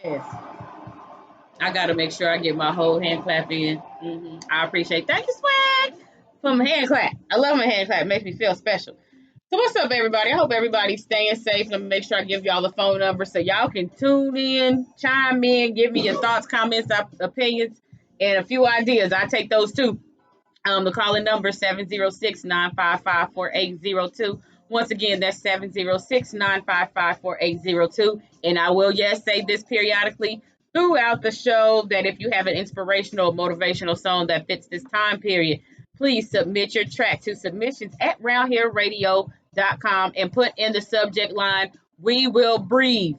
Yes. I gotta make sure I get my whole hand clap in. I appreciate. Thank you, Swag, for my hand clap. I love my hand clap. It makes me feel special. So what's up, everybody? I hope everybody's staying safe. And make sure I give y'all the phone number so y'all can tune in, chime in, give me your thoughts, comments, opinions, and a few ideas. I take those too. The calling number 706-955-4802. Once again, that's 706-955-4802. And I will, yes, say this periodically throughout the show that if you have an inspirational, motivational song that fits this time period, please submit your track to submissions at roundhereradio.com and put in the subject line, "We Will Breathe."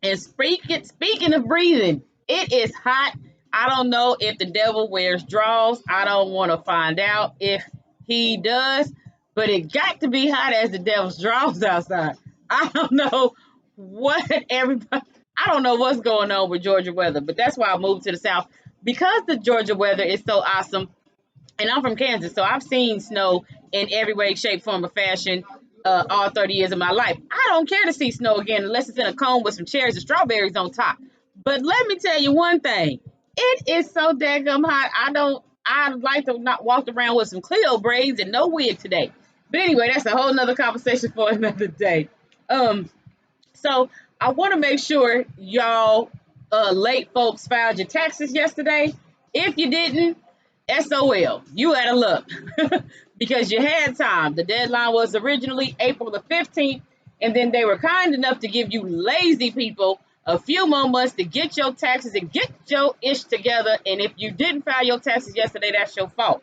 And speaking of breathing, it is hot. I don't know if the devil wears drawers. I don't want to find out if he does, but it got to be hot as the devil's drawers outside. I don't know what everybody. I don't know what's going on with Georgia weather, but that's why I moved to the south because the Georgia weather is so awesome. And I'm from Kansas, so I've seen snow in every way, shape, form, or fashion all 30 years of my life. I don't care to see snow again unless it's in a cone with some cherries and strawberries on top. But let me tell you one thing: it is so daggum hot. I'd like to not walk around with some Cleo braids and no wig today. But anyway, that's a whole nother conversation for another day. Um, so I want to make sure y'all late folks filed your taxes yesterday. If you didn't, SOL, you out of luck because you had time. The deadline was originally April the 15th, and then they were kind enough to give you lazy people a few more months to get your taxes and get your ish together. And if you didn't file your taxes yesterday, that's your fault.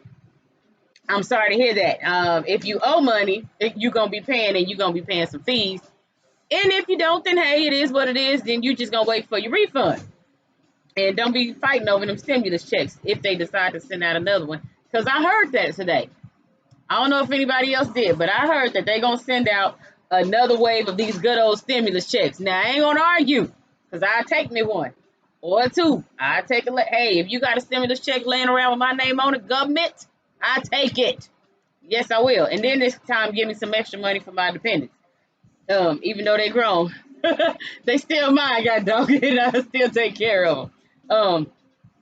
I'm sorry to hear that. If you owe money, you're going to be paying and you're going to be paying some fees. And if you don't, then hey, it is what it is. Then you just going to wait for your refund. And don't be fighting over them stimulus checks if they decide to send out another one. Because I heard that today. I don't know if anybody else did, but I heard that they're going to send out another wave of these good old stimulus checks. Now, I ain't going to argue because I take me one or two. I take a, hey, if you got a stimulus check laying around with my name on it, government, I take it. Yes, I will. And then this time, give me some extra money for my dependents. Even though they grown, they still mine, god dog it. I still take care of them.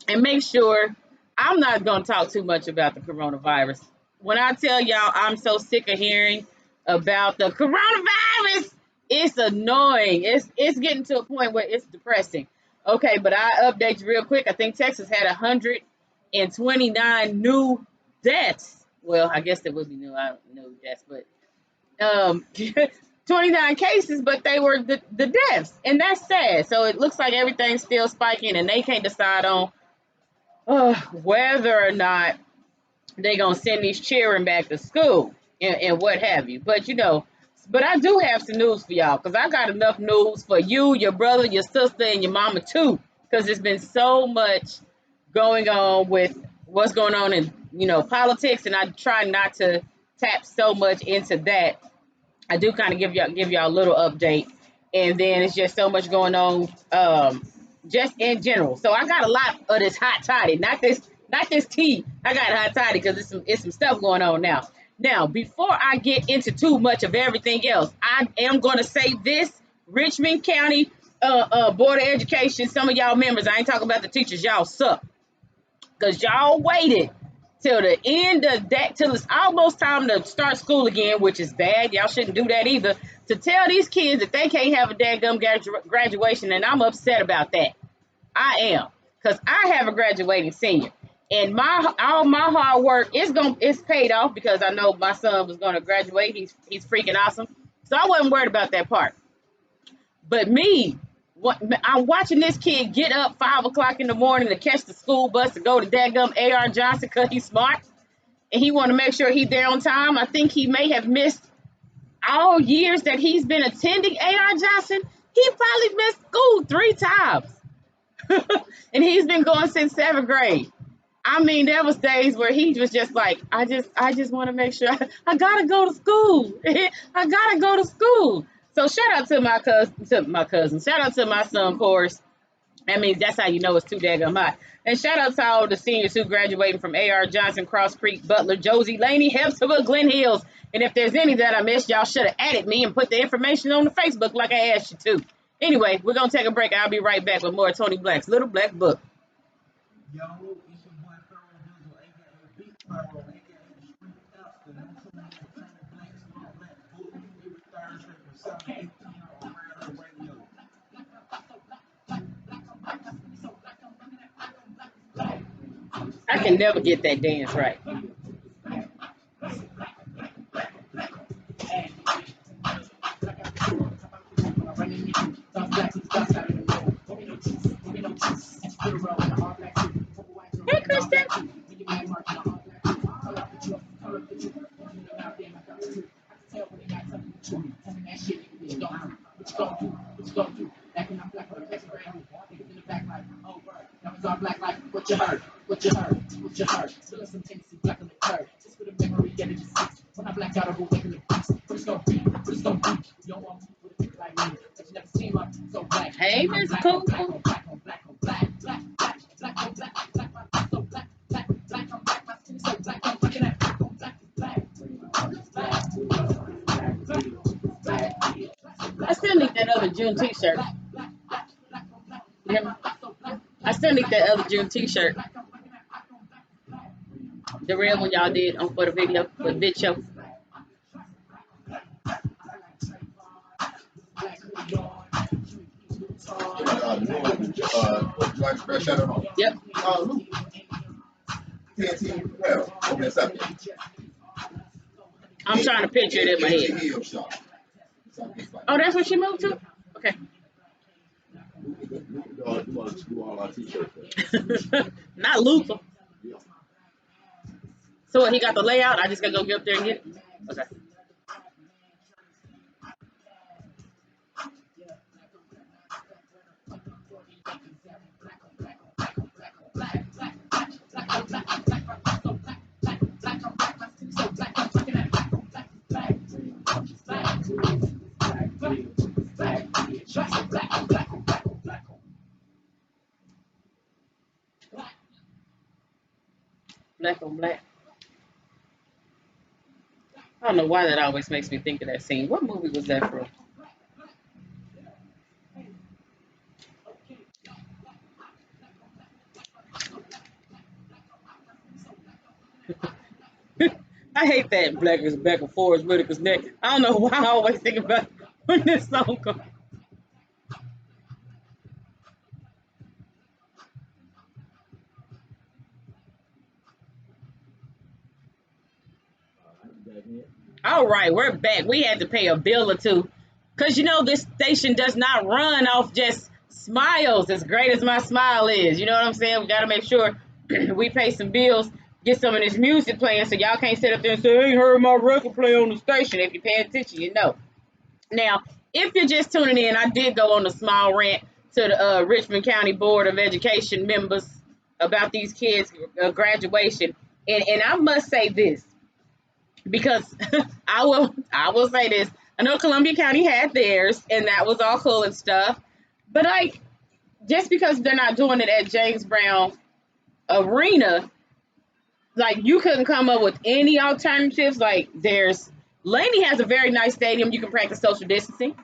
And make sure I'm not going to talk too much about the coronavirus. When I tell y'all I'm so sick of hearing about the coronavirus, it's annoying. It's getting to a point where it's depressing. Okay, but I update you real quick. I think Texas had 129 new deaths. Well, I guess it would be new. I don't know deaths, but 29 cases, but they were the deaths, and that's sad. So it looks like everything's still spiking, and they can't decide on whether or not they're gonna send these children back to school and what have you. But but I do have some news for y'all because I got enough news for you, your brother, your sister, and your mama too. Because there's been so much going on with what's going on in politics, and I try not to tap so much into that. I do kind of give y'all a little update, and then it's just so much going on, just in general. So I got a lot of this hot toddy, not this tea. I got hot toddy because it's some stuff going on now. Now, before I get into too much of everything else, I am going to say this: Richmond County Board of Education. Some of y'all members, I ain't talking about the teachers. Y'all suck because y'all waited till the end of that, till it's almost time to start school again, which is bad. Y'all shouldn't do that either. To tell these kids that they can't have a dadgum graduation, and I'm upset about that. I am, because I have a graduating senior, and all my hard work it's paid off because I know my son was gonna graduate. He's freaking awesome, so I wasn't worried about that part. But me, I'm watching this kid get up 5 o'clock in the morning to catch the school bus to go to dadgum A.R. Johnson because he's smart and he want to make sure he's there on time. I think he may have missed all years that he's been attending A.R. Johnson. He probably missed school 3 times, and he's been going since 7th grade. I mean, there was days where he was just like, I just want to make sure I gotta go to school. I gotta go to school. So shout out to my cousin. Shout out to my son, of course. I mean, that's how you know it's too daggum hot. And shout out to all the seniors who graduating from A.R. Johnson, Cross Creek, Butler, Josie, Laney, Hepzibah, Glen Hills. And if there's any that I missed, y'all should have added me and put the information on the Facebook like I asked you to. Anyway, we're gonna take a break. I'll be right back with more Toni Blaque's Little Black Book. Yo, it's your boy Pharaoh Dizzle, aka Big Pharaoh, aka the Street Pastor. And I'm tuning in to Toni Blaque's Little Black Book every Thursday from 7 to 8 p.m. on Rare Radio. I can never get that dance right. Hey, Kristen. What you heard, what you heard, what you heard. Still some Tennessee black on the curb. Just for the memory, get it to six. When I black out, I go waking the beats. But it's gonna be, but it's gonna be. You don't want me with a pick like me. But you never seen my so black. Hey, Miss Cool. Black on black on black on black, black, black, black on black, black, black, so black, black, black on black, my skin so black, I'm looking at black on black, black, black, I still need that other June t-shirt. You hear me? I still need that other June t-shirt. The real one y'all did on for the video, for the vid show. Yep. I'm trying to picture it in my head. Oh, that's what she moved to? Okay. Not Luther. So what, he got the layout? I just gotta go get up there and get it? Okay. Black on black. I don't know why that always makes me think of that scene. What movie was that from? I hate that Black is back and forth, Whitaker's neck. I don't know why I always think about when this song comes. All right, we're back. We had to pay a bill or two. Because, you know, this station does not run off just smiles, as great as my smile is. You know what I'm saying? We got to make sure we pay some bills, get some of this music playing so y'all can't sit up there and say, I ain't heard my record play on the station. If you pay attention, you know. Now, if you're just tuning in, I did go on a small rant to the Richmond County Board of Education members about these kids' graduation. And I must say this, because I will say this. I know Columbia County had theirs, and that was all cool and stuff. But like, just because they're not doing it at James Brown Arena, like you couldn't come up with any alternatives. Like Laney has a very nice stadium. You can practice social distancing.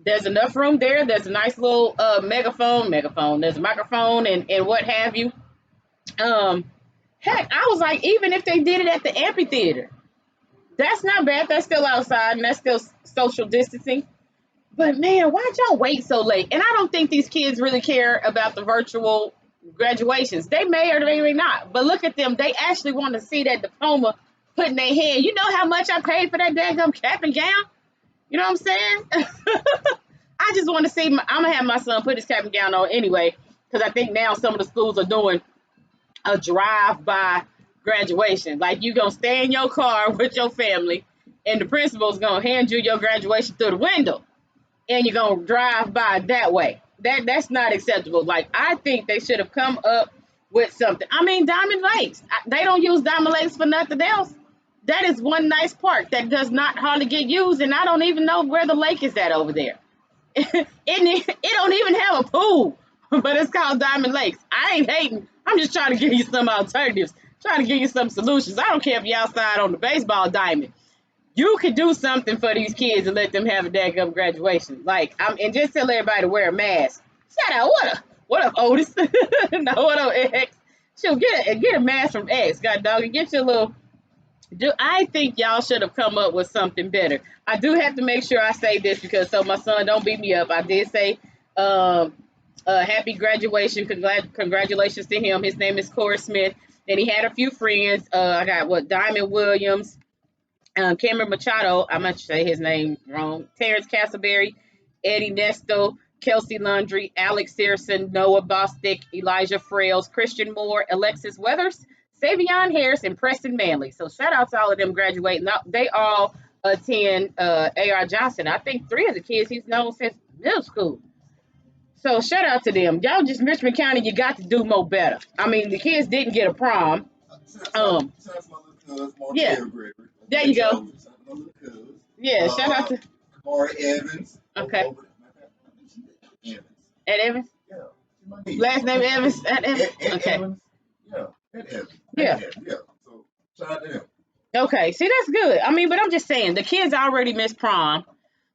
There's enough room there. There's a nice little megaphone. There's a microphone and what have you. Heck, I was like, even if they did it at the amphitheater, that's not bad. That's still outside and that's still social distancing. But man, why'd y'all wait so late? And I don't think these kids really care about the virtual graduations. They may or they may not. But look at them. They actually want to see that diploma put in their hand. You know how much I paid for that daggum cap and gown? You know what I'm saying? I just want to see. I'm going to have my son put his cap and gown on anyway. Because I think now some of the schools are doing a drive-by graduation. Like you gonna stay in your car with your family and the principal's gonna hand you your graduation through the window and you're gonna drive by that way. That's not acceptable. Like I think they should have come up with something. I mean, Diamond Lakes, they don't use Diamond Lakes for nothing else. That is one nice park that does not hardly get used, and I don't even know where the lake is at over there. It don't even have a pool, but it's called Diamond Lakes. I ain't hating. I'm just trying to give you some alternatives, trying to give you some solutions. I don't care if you're outside on the baseball diamond. You could do something for these kids and let them have a daggum graduation. Like, and just tell everybody to wear a mask. Shout out, what up, Otis? No, what up, X? She'll get a mask from X. God dog, and get your little. I think y'all should have come up with something better. I do have to make sure I say this because so my son don't beat me up. I did say, um, happy graduation, congratulations to him. His name is Corey Smith, and he had a few friends. I got what Diamond Williams, Cameron Machado, I might say his name wrong, Terrence Castleberry, Eddie Nesto, Kelsey Landry, Alex Searson, Noah Bostic, Elijah Frails, Christian Moore, Alexis Weathers, Savion Harris, and Preston Manley. So shout out to all of them graduating. They all attend A.R. Johnson. I think three of the kids he's known since middle school. So shout out to them. Y'all just Richmond County, you got to do more better. I mean, the kids didn't get a prom. Yeah, there you go. Yeah, shout out to Corey Evans. okay. Evans. Ed Evans. Yeah. Last name Evans. Ed Evans. Ed Okay. Evans. Yeah. Ed Evans. Yeah. Yeah. So shout out to them. Okay. See, that's good. I mean, but I'm just saying the kids already missed prom.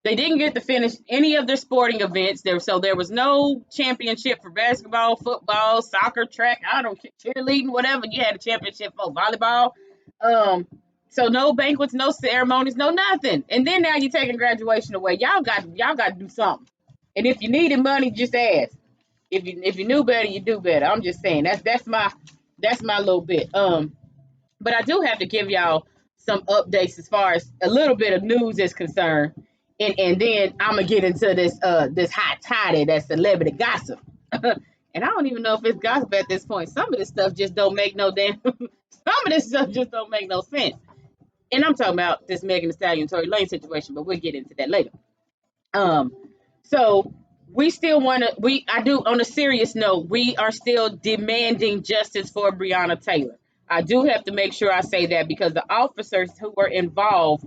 They didn't get to finish any of their sporting events there, so there was no championship for basketball, football, soccer, track. I don't care, cheerleading, whatever. You had a championship for volleyball. Um, so no banquets, no ceremonies, no nothing. And then now you're taking graduation away. Y'all got to do something. And if you needed money, just ask. If you knew better, you do better. I'm just saying that's my little bit. But I do have to give y'all some updates as far as a little bit of news is concerned. And then I'm gonna get into this hot toddy, that celebrity gossip. And I don't even know if it's gossip at this point. Some of this stuff just don't make no damn some of this stuff just don't make no sense. And I'm talking about this Megan Thee Stallion Tory Lane situation, but we'll get into that later. Um, so we still want to. I do on a serious note. We are still demanding justice for Breonna Taylor. I do have to make sure I say that because the officers who were involved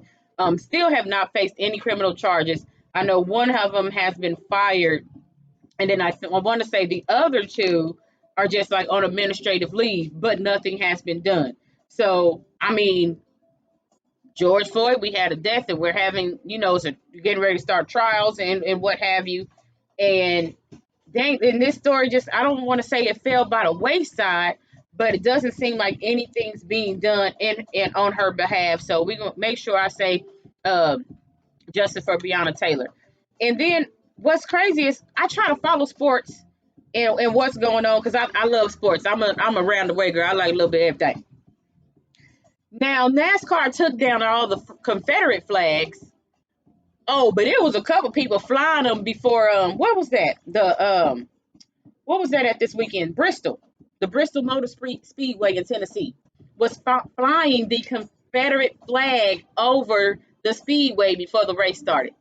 still have not faced any criminal charges. I know one of them has been fired, and then I want to say the other two are just like on administrative leave, but nothing has been done. So I mean, George Floyd, we had a death, and we're having, so getting ready to start trials and what have you. And dang, in this story, just I don't want to say it fell by the wayside, but it doesn't seem like anything's being done in on her behalf. So we're gonna make sure I say uh, justice for Breonna Taylor. And then what's crazy is I try to follow sports and what's going on because I love sports. I'm a round the way girl. I like a little bit of everything. Now NASCAR took down all the Confederate flags. Oh, but it was a couple people flying them before. What was that? What was that at this weekend? Bristol, the Bristol Motor Speedway in Tennessee was flying the Confederate flag over the speedway before the race started.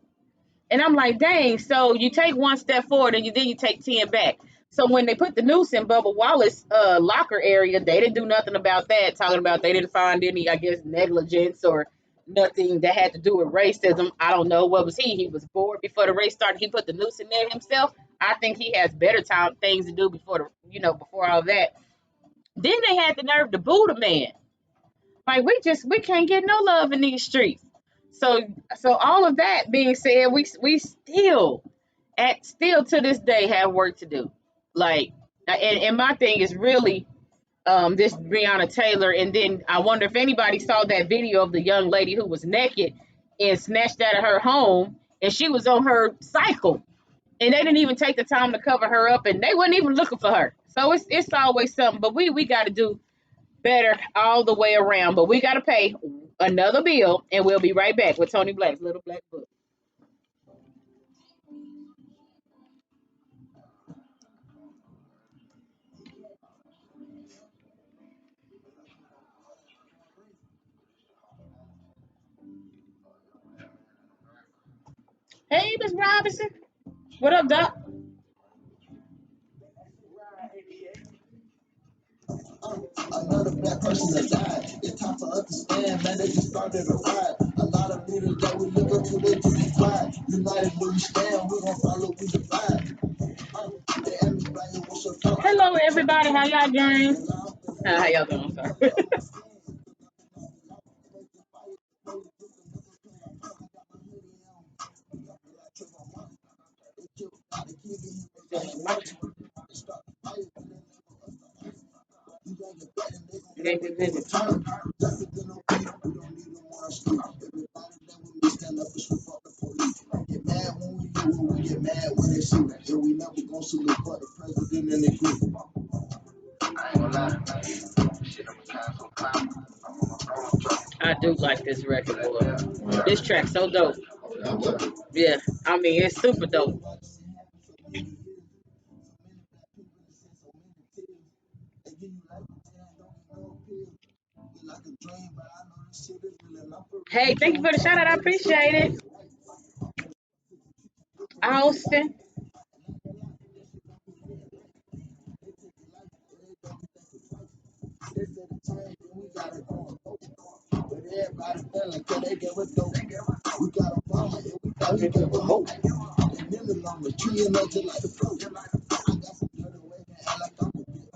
And I'm like, dang, so you take one step forward and then you take 10 back. So when they put the noose in Bubba Wallace locker area, they didn't do nothing about that, talking about they didn't find any, I guess, negligence or nothing that had to do with racism. I don't know. What was he? He was bored before the race started. He put the noose in there himself. I think he has better things to do before all that. Then they had the nerve to boo the man. Like we can't get no love in these streets. So all of that being said, we still to this day have work to do. Like and my thing is really this Breonna Taylor, and then I wonder if anybody saw that video of the young lady who was naked and snatched out of her home, and she was on her cycle, and they didn't even take the time to cover her up, and they weren't even looking for her. So it's always something, but we got to do better all the way around. But we got to pay another bill, and we'll be right back with Toni Blaque's Little Black Book. Hey, Miss Robinson, what up, Doc? Another black person that died. It's time for us to stand, man. They just started a riot. A lot of leaders that we look up to, they just be quiet. United we stand, we gon' follow, we divide. Hello, everybody. How y'all doing? How y'all doing? Sorry. Get mad when we do it, we get mad when they shoot. And we never gonna salute but the president and the group. I do like this record, boy. This track's so dope. Yeah, I mean it's super dope. Hey, thank you for the shout out. I appreciate it, Austin. Everybody feeling, cause they get with dope. We got a bomb, and we got we give a hope. And then the long, the tree and just like the float. I got some dirty way, man, act like I'm a bitch.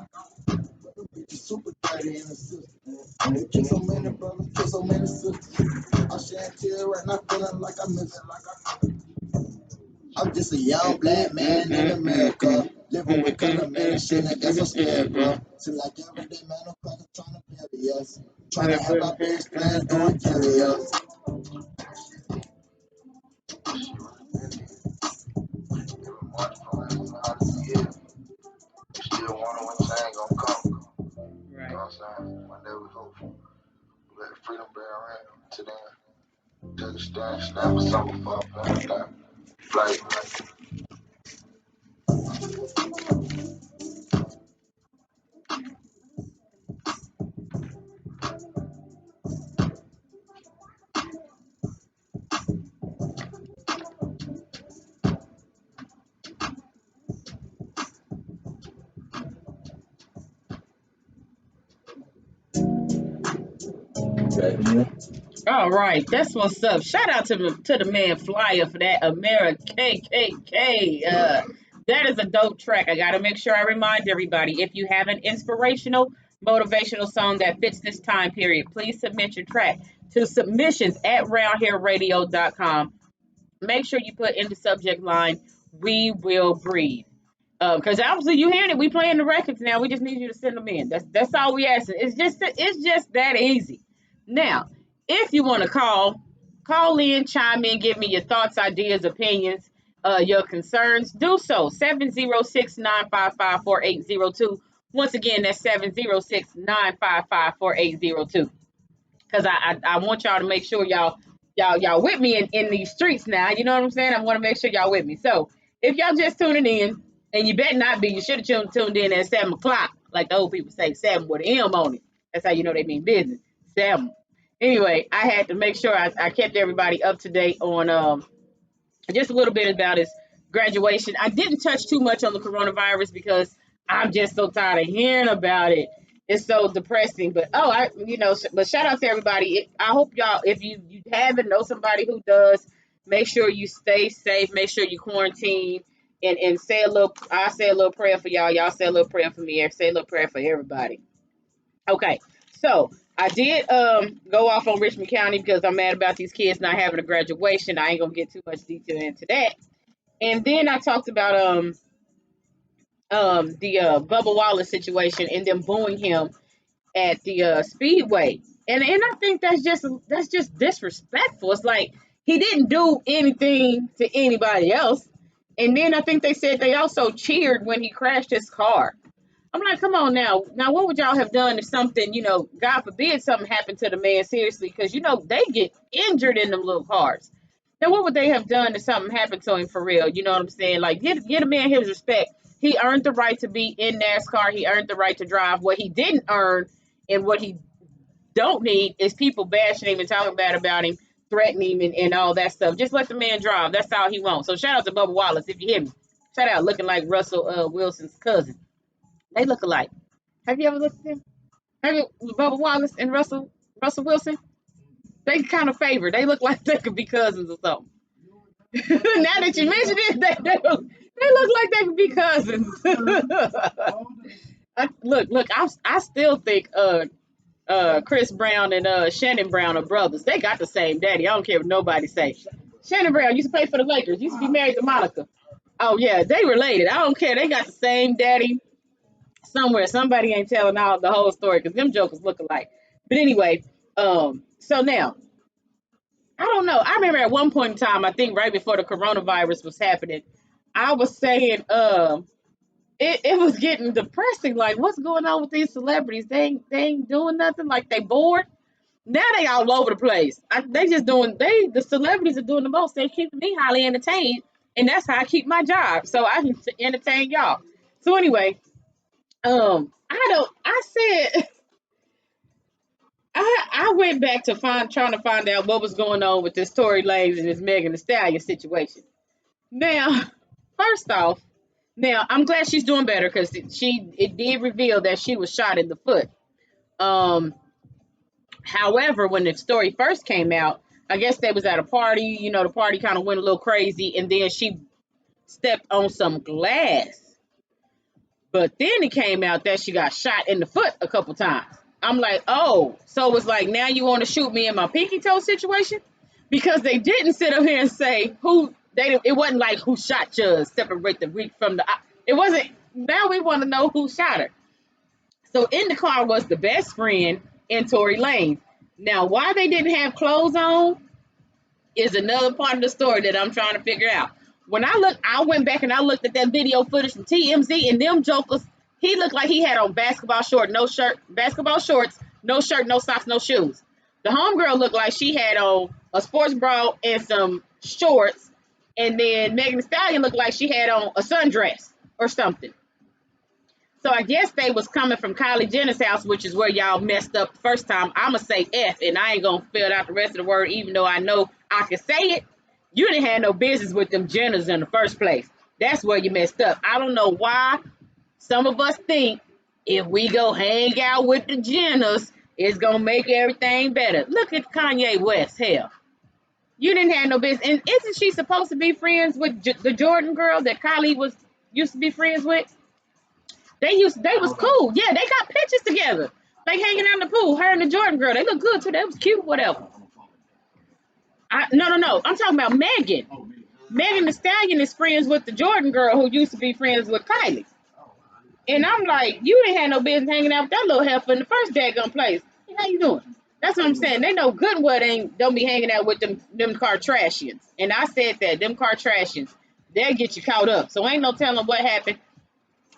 But the bitch is super dirty in the system. They kiss so many brothers, kiss so many sisters. I'm shedding tears right now, feeling like I miss it. I'm just a young black man in America, living with color man and shit like that's so scared, bro. So like every day, man, I'm fucking trying to bury us. Trying to have our best friends doing carry us. Right. All right, that's what's up. Shout out to the man Flyer for that America KKK. That is a dope track. I gotta make sure I remind everybody if you have an inspirational, motivational song that fits this time period, please submit your track to submissions at roundhereradio.com. Make sure you put in the subject line "We Will Breathe." Because obviously you hearing it, we playing the records now. We just need you to send them in. That's all we asking. It's just that easy. Now, if you want to call in, chime in, give me your thoughts, ideas, opinions, your concerns. Do so 706-955-4802. Once again, that's 706-955-4802 because I want y'all to make sure y'all with me in these streets now. You know what I'm saying? I want to make sure y'all with me. So if y'all just tuning in, and you better not be, you should have tuned in at 7 o'clock, like the old people say, 7 with an M on it. That's how you know they mean business. 7. Anyway, I had to make sure I kept everybody up to date on just a little bit about his graduation. I didn't touch too much on the coronavirus because I'm just so tired of hearing about it. It's so depressing. But but shout out to everybody. I hope y'all, if you haven't know somebody who does, make sure you stay safe. Make sure you quarantine and say a little. I say a little prayer for y'all. Y'all say a little prayer for me. Say a little prayer for everybody. Okay, so I did go off on Richmond County because I'm mad about these kids not having a graduation. I ain't gonna get too much detail into that. And then I talked about the Bubba Wallace situation and them booing him at the Speedway. And I think that's just disrespectful. It's like he didn't do anything to anybody else. And then I think they said they also cheered when he crashed his car. I'm like, come on now. Now, what would y'all have done if something, God forbid something happened to the man seriously? Because, they get injured in them little cars. Now, what would they have done if something happened to him for real? You know what I'm saying? Like, get a man his respect. He earned the right to be in NASCAR. He earned the right to drive. What he didn't earn and what he don't need is people bashing him and talking bad about him, threatening him and all that stuff. Just let the man drive. That's all he wants. So shout out to Bubba Wallace if you hear me. Shout out looking like Russell Wilson's cousin. They look alike. Have you ever looked at them? Have you Bubba Wallace and Russell Wilson? They kind of favor. They look like they could be cousins or something. Now that you mention it, they look like they could be cousins. I still think Chris Brown and Shannon Brown are brothers. They got the same daddy. I don't care what nobody say. Shannon Brown used to play for the Lakers. Used to be married to Monica. Oh yeah, they related. I don't care. They got the same daddy somewhere. Somebody ain't telling all the whole story because them jokers look alike. But anyway, so now I don't know. I remember at one point in time, I think right before the coronavirus was happening, I was saying, it was getting depressing. Like, what's going on with these celebrities? They ain't doing nothing. Like they bored. Now they all over the place. They just doing the celebrities are doing the most. They keeping me highly entertained, and that's how I keep my job. So I can entertain y'all. So anyway, I don't. I said I went back to trying to find out what was going on with this Tory Lanez and this Megan Thee Stallion situation. Now, first off, now I'm glad she's doing better because it did reveal that she was shot in the foot. Um, However, when the story first came out, I guess they was at a party. You know, the party kind of went a little crazy, and then she stepped on some glass. But then it came out that she got shot in the foot a couple times. I'm like, oh, so it was like now you want to shoot me in my pinky toe situation? Because they didn't sit up here and say who they. It wasn't like who shot you, separate the weak from the. It wasn't. Now we want to know who shot her. So in the car was the best friend and Tory Lanez. Now, why they didn't have clothes on is another part of the story that I'm trying to figure out. When I went back and I looked at that video footage from TMZ and them jokers. He looked like he had on basketball shorts, no shirt, no socks, no shoes. The homegirl looked like she had on a sports bra and some shorts, and then Megan Thee Stallion looked like she had on a sundress or something. So I guess they was coming from Kylie Jenner's house, which is where y'all messed up the first time. I'ma say F, and I ain't gonna fill out the rest of the word, even though I know I can say it. You didn't have no business with them Jenners in the first place. That's where you messed up. I don't know why some of us think if we go hang out with the Jenners, it's gonna make everything better. Look at Kanye West. Hell, you didn't have no business. And isn't she supposed to be friends with the Jordan girl that Kylie was used to be friends with? They was cool. Yeah, they got pictures together. Like hanging out in the pool. Her and the Jordan girl. They look good too. They was cute, whatever. No. I'm talking about Megan. Megan Thee Stallion is friends with the Jordan girl who used to be friends with Kylie. And I'm like, you didn't have no business hanging out with that little heifer in the first daggone place. Hey, how you doing? That's what I'm saying. They know good and well they ain't don't be hanging out with them Kardashians. And I said that, them Kardashians, they'll get you caught up. So ain't no telling what happened.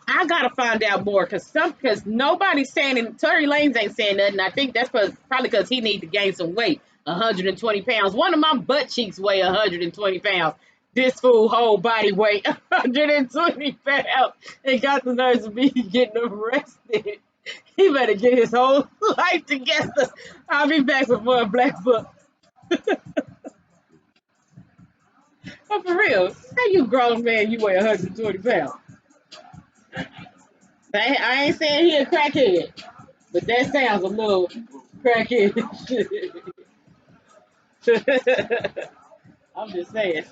I gotta find out more because nobody's saying and Tory Lanez ain't saying nothing. I think that's probably because he needs to gain some weight, 120 pounds. One of my butt cheeks weigh 120 pounds. This fool whole body weight 120 pounds and got the nerves to be getting arrested. He better get his whole life together. I'll be back with more Blaque Book. But for real, how you grown man you weigh 120 pounds? I ain't saying he a crackhead. But that sounds a little crackhead. I'm just saying.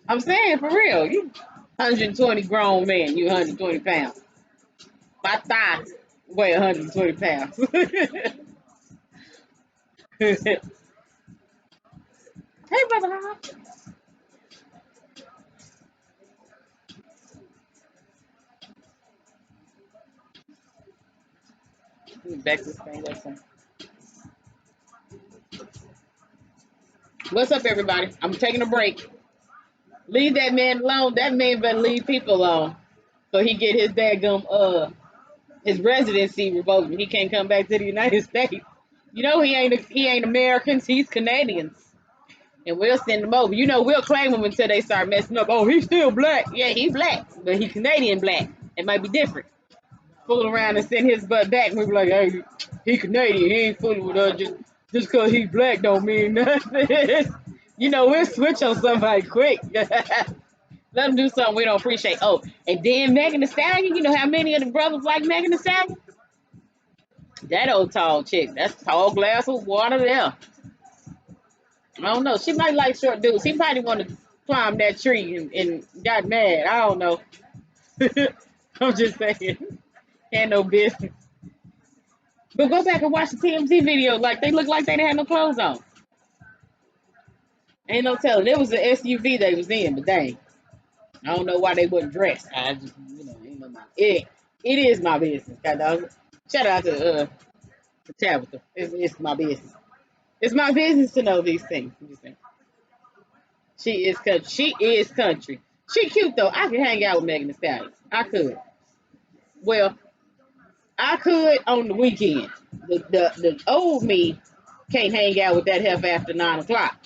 I'm saying for real. You 120 grown man, you 120 pounds. My thighs weigh 120 pounds. Hey, brother. Back to this thing. What's up, everybody? I'm taking a break. Leave that man alone. That man better leave people alone. So he get his dadgum his residency revoked. He can't come back to the United States. You know he ain't Americans. He's Canadians, and we'll send him over. You know we'll claim him until they start messing up. Oh, he's still black. Yeah, he's black, but he's Canadian black. It might be different. Fool around and send his butt back, and we be like, hey, he Canadian. He ain't fooling with us. Just cause he's black don't mean nothing. You know we'll switch on somebody quick. Let them do something we don't appreciate. Oh, and then Megan Thee Stallion. You know how many of the brothers like Megan Thee Stallion? That old tall chick. That's tall glass of water there. I don't know. She might like short dudes. He probably wanted to climb that tree and got mad. I don't know. I'm just saying. Ain't no business. But go back and watch the TMZ video. Like they look like they didn't have no clothes on. Ain't no telling. It was an SUV they was in, but dang, I don't know why they wasn't dressed. I just, ain't no my it is my business. God dog. Shout out to Tabitha. It's my business. It's my business to know these things. I'm just saying. She is country. She is country. She cute though. I could hang out with Megan Thee Stallion. I could. Well, I could on the weekend. The old me can't hang out with that heifer after 9 o'clock.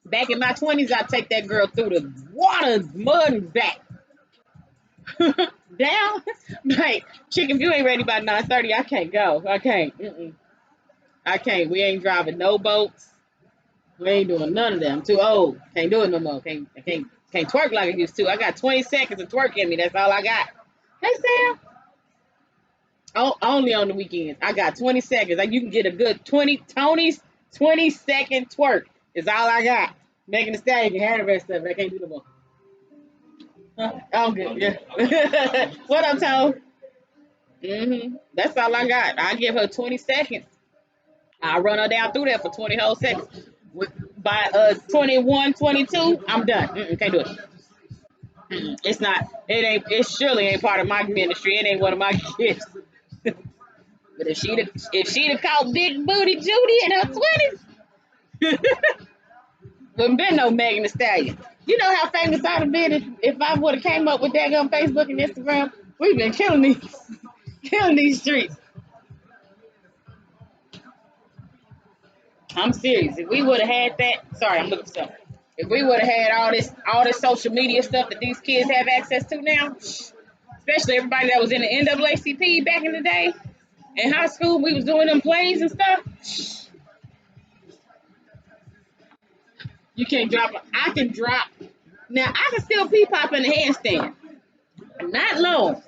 Back in my 20s, I take that girl through the water, mud, and back. Down, like chicken. If you ain't ready by 9:30, I can't go. I can't. I can't. We ain't driving no boats. We ain't doing none of them. I'm too old. Can't do it no more. Can't twerk like I used to. I got 20 seconds of twerk in me. That's all I got. Hey Sam. Oh, only on the weekends. I got 20 seconds. Like you can get a good 20 20-second twerk. Is all I got. Making the Stallion can have the rest of it. I can't do no more. I'm good. Yeah. What up, Tone? That's all I got. I give her 20 seconds. I run her down through there for 20 whole seconds. By 21, 22, I'm done. Can't do it. It's not. It ain't. It surely ain't part of my ministry. It ain't one of my gifts. But if she'd have caught Big Booty Judy in her 20s, wouldn't been no Megan Thee Stallion. You know how famous I'd have been if I would have came up with that on Facebook and Instagram. We've been killing these streets. I'm serious. If we would have had that, sorry, I'm looking for something. If we would have had all this social media stuff that these kids have access to now, especially everybody that was in the NAACP back in the day, in high school, we was doing them plays and stuff. You can't drop. I can drop. Now I can still pee pop in the handstand, not long.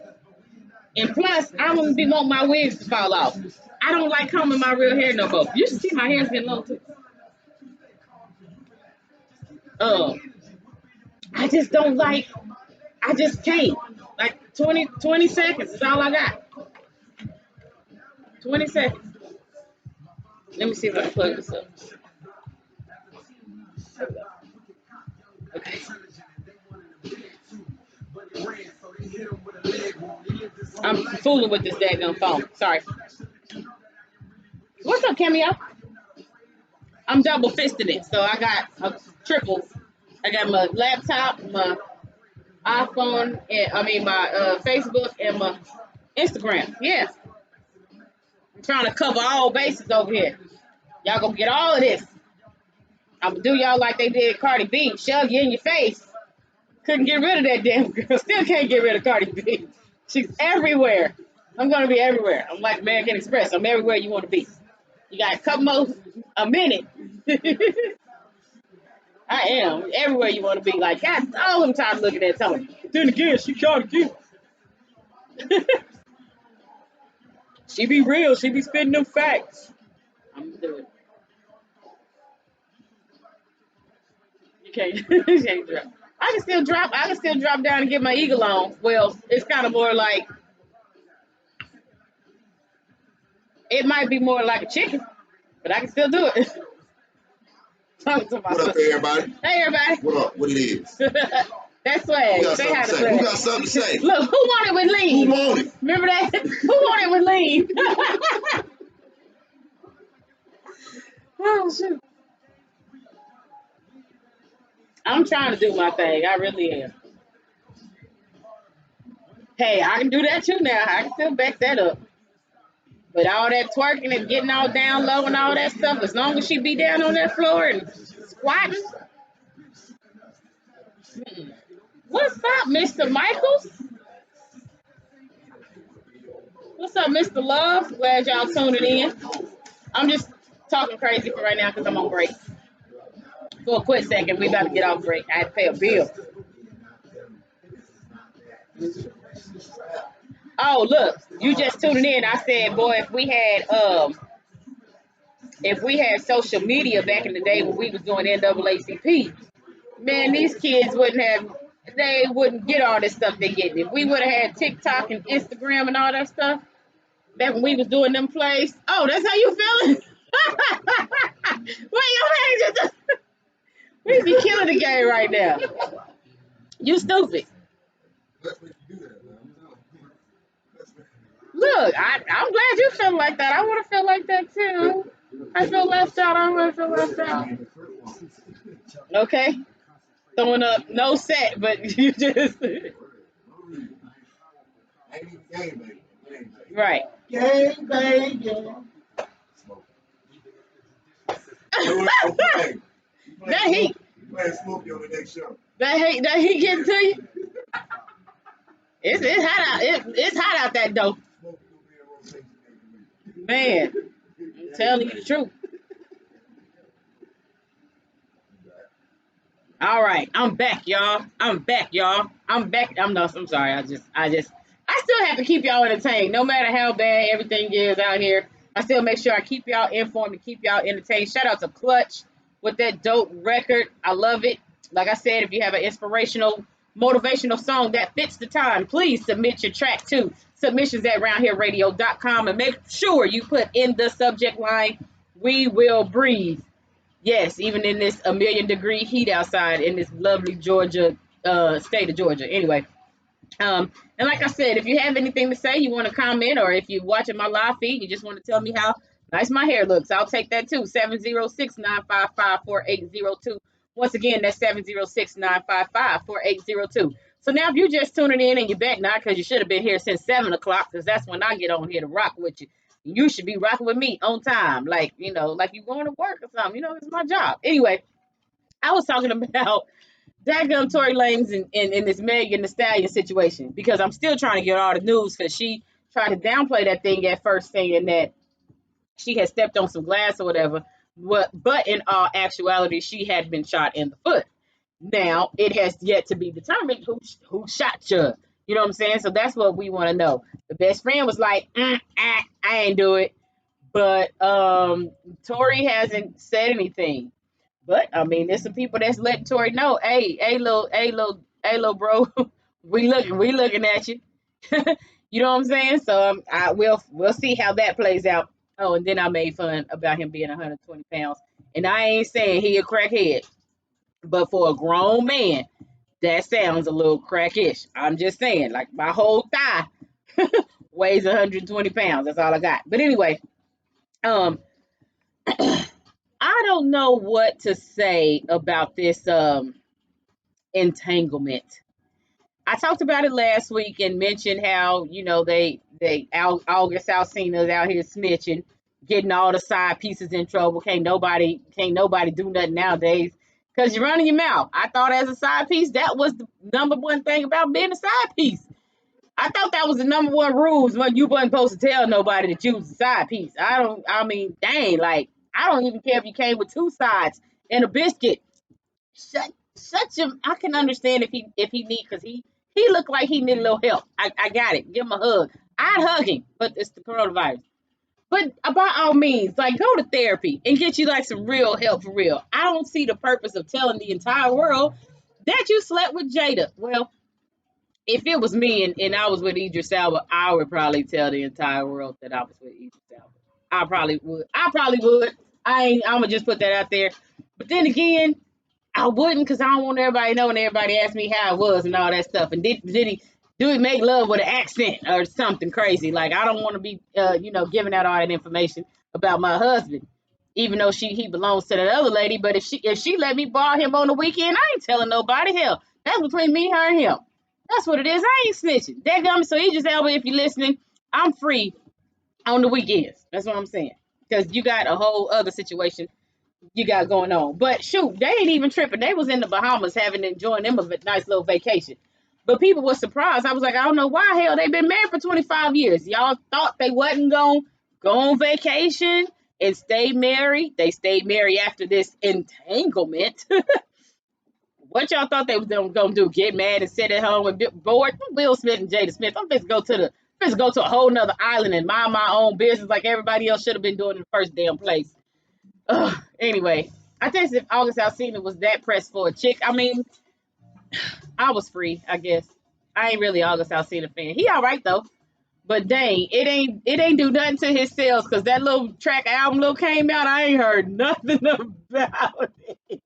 And plus, I'm gonna be wanting my wigs to fall off. I don't like combing my real hair no more. You should see my hair's getting long too. I just don't like. I just can't. Like 20 seconds is all I got. 20 seconds. Let me see if I can plug this up. Okay. I'm fooling with this daggone phone. Sorry. What's up, Cameo? I'm double fisting it. So I got a triple. I got my laptop, my iPhone, and my Facebook and my Instagram. Yeah. I'm trying to cover all bases over here. Y'all gonna get all of this. I'm gonna do y'all like they did Cardi B. Shove you in your face. Couldn't get rid of that damn girl. Still can't get rid of Cardi B. She's everywhere. I'm gonna be everywhere. I'm like American Express. I'm everywhere you want to be. You got a couple more, a minute. I am everywhere you want to be. Like God, all I'm tired of looking at Tony. But then again, she Cardi B. She be real. She be spitting them facts. I'm gonna do it. You can't. You can't drop. I can still drop. I can still drop down and get my eagle on. Well, it's kind of more like it might be more like a chicken, but I can still do it. Talking to What up, myself. everybody? Hey, everybody. What up? What it is? That's Who swag. got Say something hi to to say? Who swag. got something to say? Look, who wanted with Who lean? want it? Remember that? Who wanted with lean? Oh shoot! I'm trying to do my thing. I really am. Hey, I can do that too now. I can still back that up. But all that twerking and getting all down low and all that stuff, as long as she be down on that floor and squatting. What's up, Mr. Michaels? What's up, Mr. Love? Glad y'all tuning in. I'm just talking crazy for right now because I'm on break. For a quick second, we about to get off break. I had to pay a bill. Oh, look, you just tuning in. I said, boy, if we had social media back in the day when we was doing NAACP, man, these kids wouldn't get all this stuff they get. If we would have had TikTok and Instagram and all that stuff back when we was doing them plays, oh, that's how you feeling? Wait, your hand just We be killing the game right now. You stupid. Let's make you do that, man. Let's make Look, I'm glad you feel like that. I want to feel like that too. I feel left out. I want to feel left out. Okay, throwing up no set, but you just ain't even game, baby. Game, baby. right. Gang bang, Smoke. You know what I'm playing? You That playing heat, Smokey? You playing Smokey on the next show? that heat getting to you. It's hot out. It's hot out that door, Smokey will be in rotation every week. man. I'm telling you the truth. All right, I'm back, y'all. I'm back, y'all. I'm back. I'm sorry. I still have to keep y'all entertained, no matter how bad everything is out here. I still make sure I keep y'all informed and keep y'all entertained. Shout out to Clutch with that dope record. I love it. Like I said, if you have an inspirational, motivational song that fits the time, please submit your track to submissions at roundhereradio.com and make sure you put in the subject line, "We will breathe." Yes, even in this a million degree heat outside in this lovely Georgia, state of Georgia. Anyway, and like I said, if you have anything to say, you want to comment, or if you're watching my live feed, you just want to tell me how nice my hair looks, I'll take that too. 706-955-4802. Once again, that's 706-955-4802. So now if you're just tuning in and you're back now, because you should have been here since 7 o'clock, because that's when I get on here to rock with you. You should be rocking with me on time, like, like you going to work or something. It's my job. Anyway, I was talking about daggum Tory Lanez in this Megan Thee Stallion situation, because I'm still trying to get all the news, because she tried to downplay that thing at first, saying that she had stepped on some glass or whatever. But in all actuality, she had been shot in the foot. Now it has yet to be determined who shot you. You know what I'm saying? So that's what we want to know. The best friend was like, I ain't do it. But Tory hasn't said anything. But I mean, there's some people that's letting Tory know, hey, little bro, we looking at you. You know what I'm saying? So we'll see how that plays out. Oh, and then I made fun about him being 120 pounds, and I ain't saying he a crackhead, but for a grown man, that sounds a little crackish. I'm just saying, like my whole thigh weighs 120 pounds. That's all I got. But anyway, um, I don't know what to say about this entanglement. I talked about it last week and mentioned how August Alsina's out here snitching, getting all the side pieces in trouble. Can't nobody do nothing nowadays because you're running your mouth. I thought as a side piece that was the number one thing about being a side piece. I thought that was the number one rules when you wasn't supposed to tell nobody that you was a side piece. I mean, dang, like I don't even care if you came with two sides and a biscuit. Such a I can understand if he need, because he looked like he need a little help. I got it. Give him a hug. I'd hug him, but it's the coronavirus. But by all means, like go to therapy and get you like some real help for real. I don't see the purpose of telling the entire world that you slept with Jada. Well, if it was me and I was with Idris Elba, I would probably tell the entire world that I was with Idris Elba. I probably would. I'm gonna just put that out there. But then again, I wouldn't, because I don't want everybody knowing. Everybody asked me how it was and all that stuff. And did he do he make love with an accent or something crazy? Like I don't want to be giving out all that information about my husband, even though he belongs to that other lady. But if she let me borrow him on the weekend, I ain't telling nobody. Hell, that's between me, her, and him. That's what it is. I ain't snitching. That gum. So Idris Elba, if you're listening, I'm free on the weekends. That's what I'm saying. Because you got a whole other situation you got going on. But shoot, they ain't even tripping. They was in the Bahamas enjoying them a nice little vacation. But people were surprised. I was like, I don't know why hell they been married for 25 years. Y'all thought they wasn't going to go on vacation and stay married. They stayed married after this entanglement. What y'all thought they was going to do? Get mad and sit at home and be bored? Will Smith and Jada Smith. I'm just go to a whole nother island and mind my own business like everybody else should have been doing in the first damn place. Anyway, I guess if August Alsina was that pressed for a chick, I mean, I was free, I guess. I ain't really August Alsina fan. He all right though, but dang, it ain't do nothing to his sales, because that little track album came out. I ain't heard nothing about it.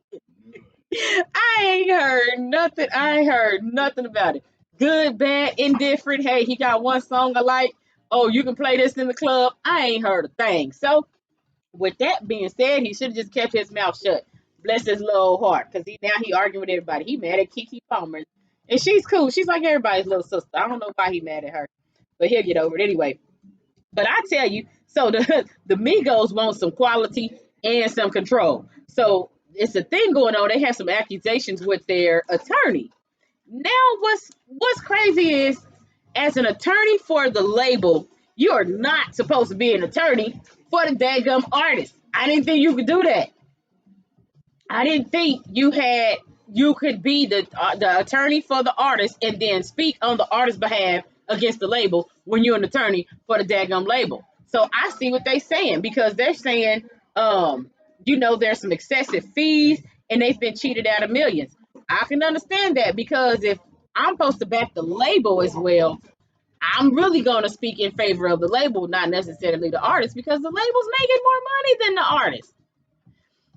I ain't heard nothing. I ain't heard nothing about it. Good, bad, indifferent. Hey, he got one song I like. Oh, you can play this in the club. I ain't heard a thing. So, with that being said, he should have just kept his mouth shut. Bless his little heart, because he arguing with everybody. He mad at Kiki Palmer, and she's cool. She's like everybody's little sister. I don't know why he mad at her, but he'll get over it anyway. But I tell you, so the Migos want some quality and some control. So it's a thing going on. They have some accusations with their attorney. Now what's crazy is, as an attorney for the label, you are not supposed to be an attorney for the daggum artist. I didn't think you could do that. I didn't think you could be the attorney for the artist and then speak on the artist's behalf against the label when you're an attorney for the daggum label. So I see what they're saying, because they're saying, there's some excessive fees and they've been cheated out of millions. I can understand that, because if I'm supposed to back the label as well, I'm really going to speak in favor of the label, not necessarily the artist, because the label's making more money than the artist.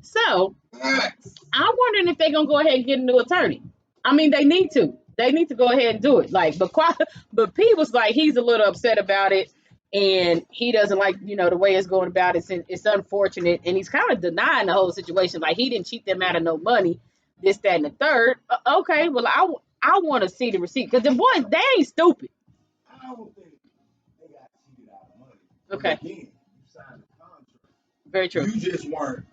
So I'm wondering if they're gonna go ahead and get a new attorney. I mean, they need to. They need to go ahead and do it. Like, but P was like, he's a little upset about it, and he doesn't like, the way it's going about it. It's unfortunate, and he's kind of denying the whole situation. Like, he didn't cheat them out of no money, this, that, and the third. Okay, well, I want to see the receipt, because the boys, they ain't stupid. I don't think they got cheated out of money. Okay, Again, you signed a contract. very true. You just weren't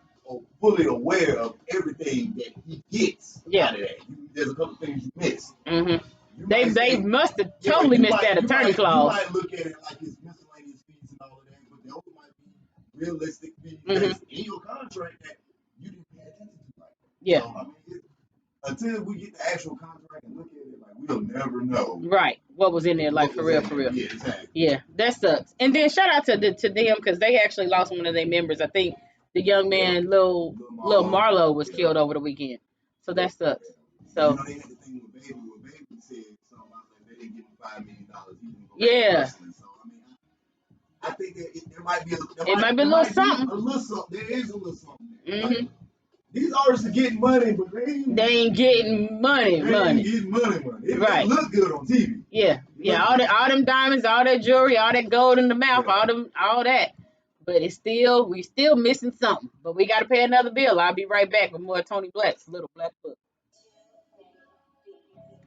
fully aware of everything that he gets Yeah. out of that. There's a couple things you missed. Mm-hmm. You They might say, must have totally you missed might- that you attorney might- clause. You might look at it like it's miscellaneous fees and all of that, but those might be realistic fees Mhm. that's in your contract that you didn't pay attention to. Like, Yeah. so, I mean, until we get the actual contract and look at it, like, we'll never know. Right. What was in there, like, for real, for real. Yeah, exactly. Yeah, that sucks. And then shout out to them, because they actually lost one of their members. I think the young man, Lil Marlo, was killed over the weekend. So that sucks. So they had the thing with Baby, where Baby said something about like they didn't give him $5 million. He didn't go yeah, back to wrestling. So I mean, I think that there might be a little something. A little something. There is a little something. Mm-hmm. Like, these artists are getting money, but they ain't getting money. Ain't getting money. It look good on TV. Yeah, all them diamonds, all that jewelry, all that gold in the mouth, all that. But we still missing something. But we got to pay another bill. I'll be right back with more Toni Blaque's Little Blaque Book.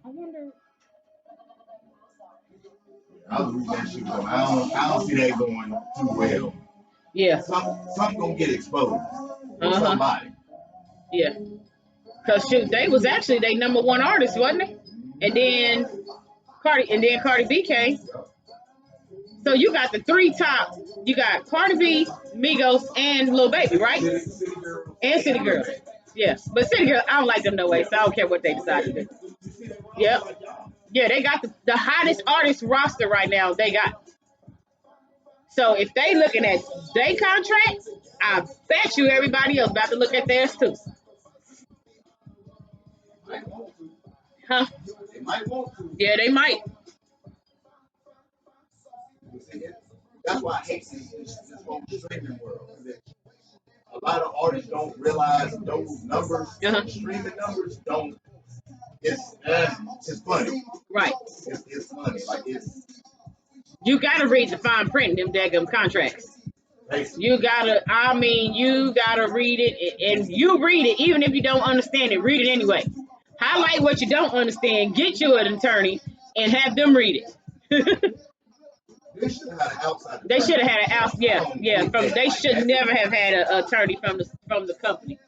I wonder. I was reading that shit though. I don't see that going too well. Yeah. Something gonna get exposed. Somebody. Yeah. Cause shoot, they was actually their number one artist, wasn't it? And then Cardi B came. So you got the three top. You got Cardi B, Migos, and Lil Baby, right? And City Girls. Yeah, but City Girls, I don't like them no way, so I don't care what they decide to do. Yep. Yeah, they got the hottest artist roster right now. They got. So if they looking at their contract, I bet you everybody else about to look at theirs too. Huh? They might want to. Yeah, they might. That's why I hate this whole streaming world. A lot of artists don't realize those numbers, streaming numbers, don't. It's funny. Right. It's funny. Like you gotta read the fine print in them daggum contracts. You gotta read it, and you read it even if you don't understand it. Read it anyway. Highlight what you don't understand. Get you an attorney and have them read it. They should have had an outside. They should have had an out. Yeah. They should never have had an attorney from the company.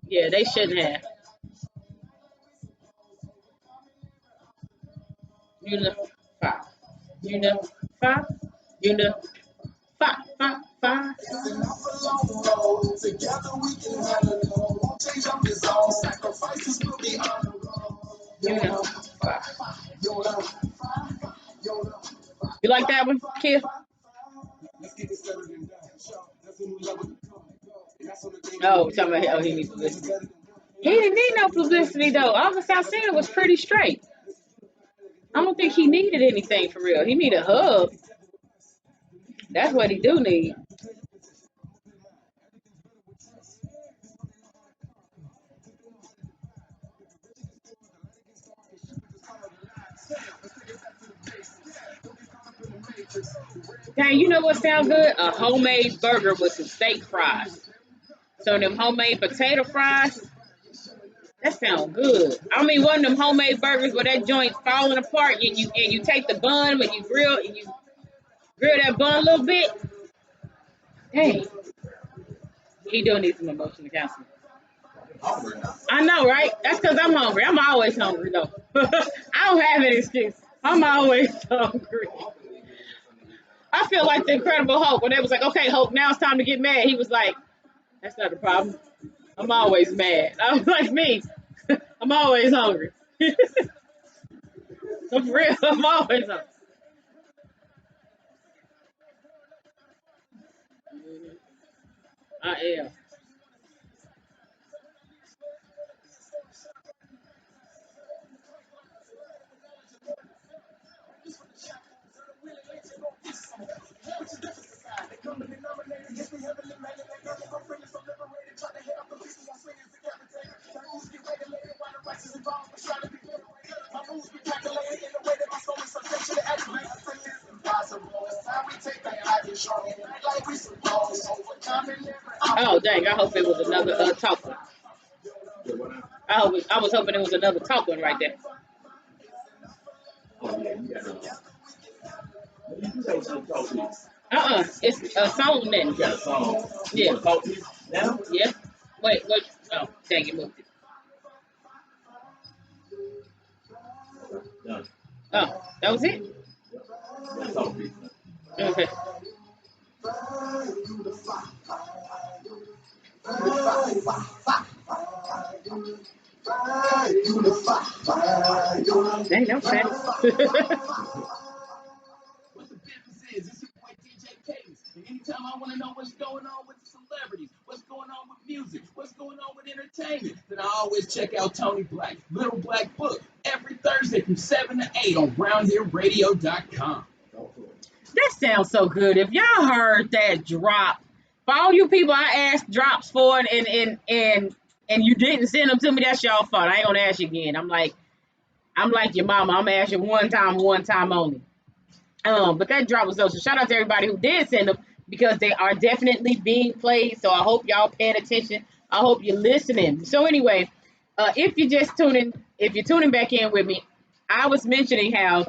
Yeah, they shouldn't have. Unify. Unify. Unify. Five. Unify. You like that one, kid? Oh, talking about he needs publicity. He didn't need no publicity though. August Alsina was pretty straight. I don't think he needed anything for real. He need a hug. That's what he do need. Dang, you know what sounds good? A homemade burger with some steak fries. So them homemade potato fries, that sounds good. I mean, one of them homemade burgers where that joint falling apart and you take the bun when you grill that bun a little bit. Hey, he do need some emotional counseling. I know, right? That's because I'm hungry. I'm always hungry though. I don't have an excuse. I'm always hungry. I feel like the Incredible Hulk when they was like, "Okay, Hulk, now it's time to get mad." He was like, "That's not the problem. I'm always mad." I was like, "Me, I'm always hungry." I'm real. I'm always hungry. I am. Oh dang! I hope it was another talk one. I was hoping it was another talk one right there. It's a song then. You got a song. You Yeah, want to talk to me now? yeah. Wait. Oh, dang! You moved it. Done. Oh, that was it. You got to talk to me. Okay. Dang, that was fast. What the business is? It's your boy DJ Cadence. And anytime I want to know what's going on with the celebrities, what's going on with music, what's going on with entertainment, then I always check out Toni Blaque, Little Black Book, every Thursday from 7 to 8 on BrownHillRadio.com. That sounds so good. If y'all heard that drop, for all you people I asked drops for and you didn't send them to me, that's y'all fault. I ain't gonna ask you again. I'm like your mama. I'm gonna ask you one time only. But that drop was dope. So shout out to everybody who did send them because they are definitely being played. So I hope y'all paying attention. I hope you're listening. So anyway, if you're tuning back in with me, I was mentioning how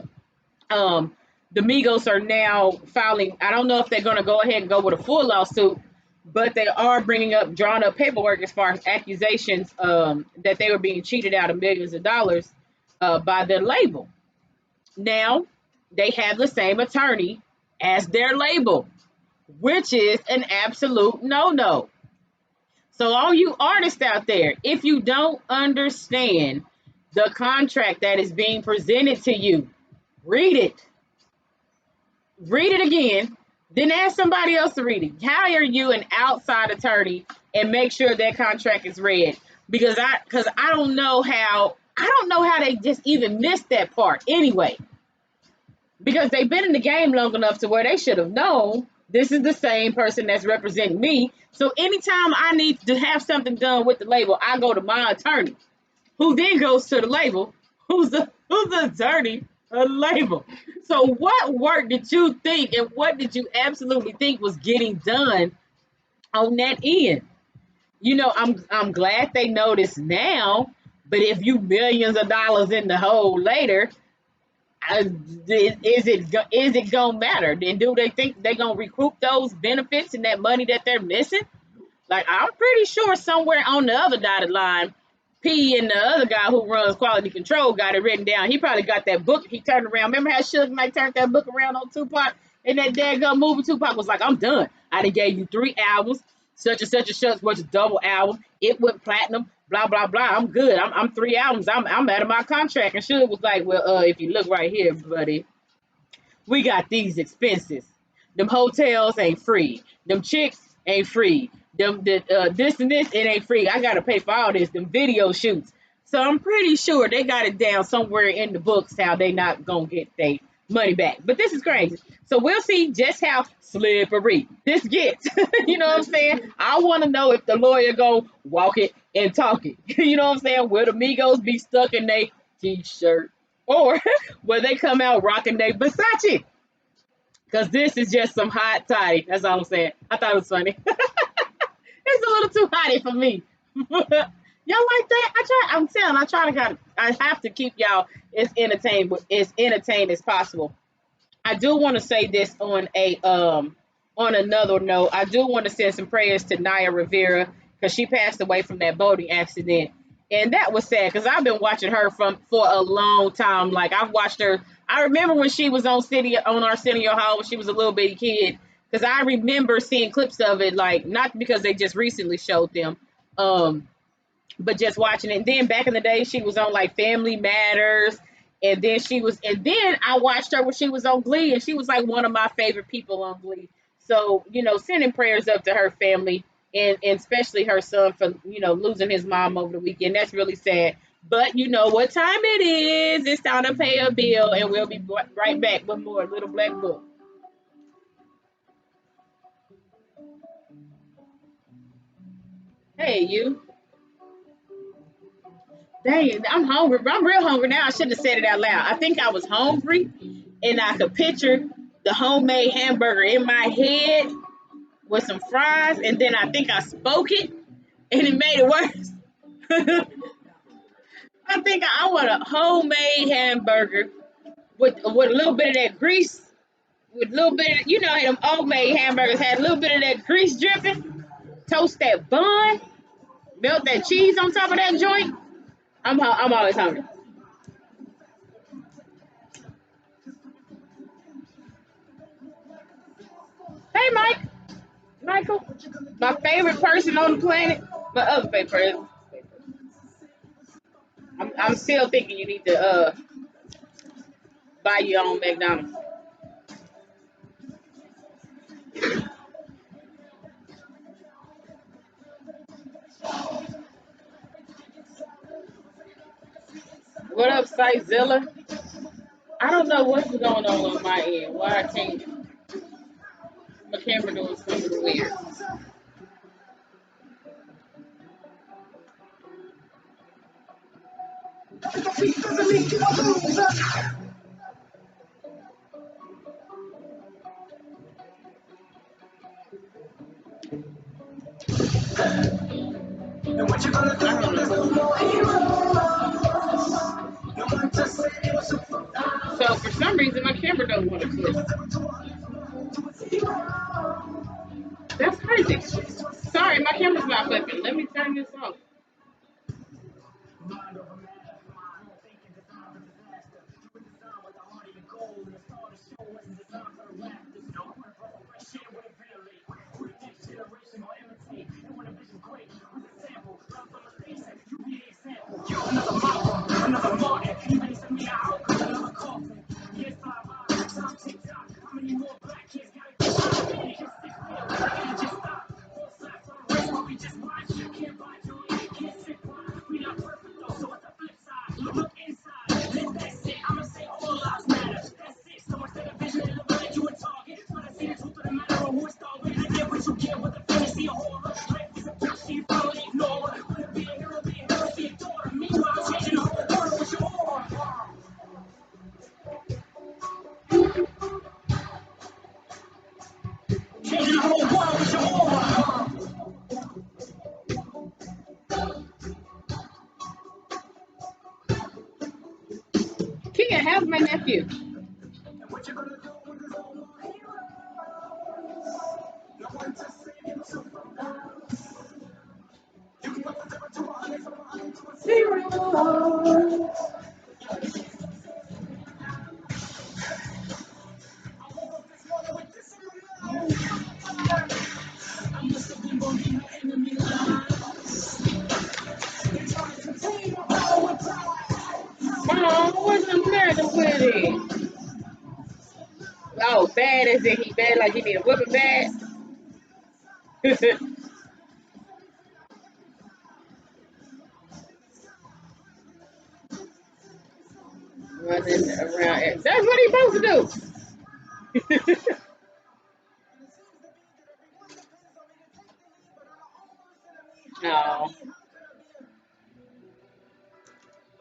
the Migos are now filing. I don't know if they're going to go ahead and go with a full lawsuit, but they are bringing up, drawn up paperwork as far as accusations that they were being cheated out of millions of dollars by their label. Now, they have the same attorney as their label, which is an absolute no no. So, all you artists out there, if you don't understand the contract that is being presented to you, read it. Read it again, then ask somebody else to read it. Hire you an outside attorney and make sure that contract is read because I don't know how they just even missed that part anyway. Because they've been in the game long enough to where they should have known this is the same person that's representing me. So anytime I need to have something done with the label, I go to my attorney, who then goes to the label, who's the attorney of the label. So what work did you think and what did you absolutely think was getting done on that end? I'm glad they noticed now, but if you millions of dollars in the hole later, is it gonna matter? Then do they think they're gonna recoup those benefits and that money that they're missing? Like I'm pretty sure somewhere on the other dotted line, P and the other guy who runs quality control got it written down. He probably got that book. He turned around. Remember how Suge Knight turned that book around on Tupac and that daggone movie? Tupac was like, "I'm done. I done gave you 3 albums, such and such, which is double album. It went platinum. Blah blah blah. I'm good. I'm 3 albums. I'm out of my contract." And Suge was like, "Well, if you look right here, buddy, we got these expenses. Them hotels ain't free. Them chicks ain't free. This and this, it ain't free. I gotta pay for all this. Them video shoots." So I'm pretty sure they got it down somewhere in the books how they not gonna get their money back. But this is crazy. So we'll see just how slippery this gets. You know what I'm saying? I want to know if the lawyer go walk it and talk it. You know what I'm saying? Will the Migos be stuck in their t-shirt? or where they come out rocking their Versace. Because this is just some hot toddy. That's all I'm saying. I thought it was funny. It's a little too hotty for me. Y'all like that? I'm telling. I try to I have to keep y'all as entertained as possible. I do want to say this on another note. I do want to send some prayers to Naya Rivera because she passed away from that boating accident, and that was sad because I've been watching her from for a long time. Like I've watched her. I remember when she was on Arsenio Hall when she was a little bitty kid because I remember seeing clips of it. Like not because they just recently showed them. Um, but just watching it. And then back in the day, she was on like Family Matters, and then I watched her when she was on Glee, and she was like one of my favorite people on Glee. So sending prayers up to her family and especially her son for losing his mom over the weekend. That's really sad. But you know what time it is? It's time to pay a bill, and we'll be right back with more Little Black Book. Hey, you. Dang, I'm hungry. I'm real hungry now. I shouldn't have said it out loud. I think I was hungry and I could picture the homemade hamburger in my head with some fries, and then I think I spoke it and it made it worse. I think I want a homemade hamburger with a little bit of that grease, with a little bit of, how them old made hamburgers had a little bit of that grease dripping, toast that bun, melt that cheese on top of that joint. I'm always hungry. Hey, Michael, my favorite person on the planet, my other favorite person. I'm still thinking you need to buy your own McDonald's. What up, Sizilla? I don't know what's going on my end. Why I can't my camera doing something weird. I don't know. So for some reason my camera don't want to click. That's crazy. Sorry, my camera's not flipping. Let me turn this off. Kia, how's my nephew? Zero. Oh, what's the matter with it? Oh, bad as in he bad like he need a whipping bad. Running around. That's what he's supposed to do. Oh,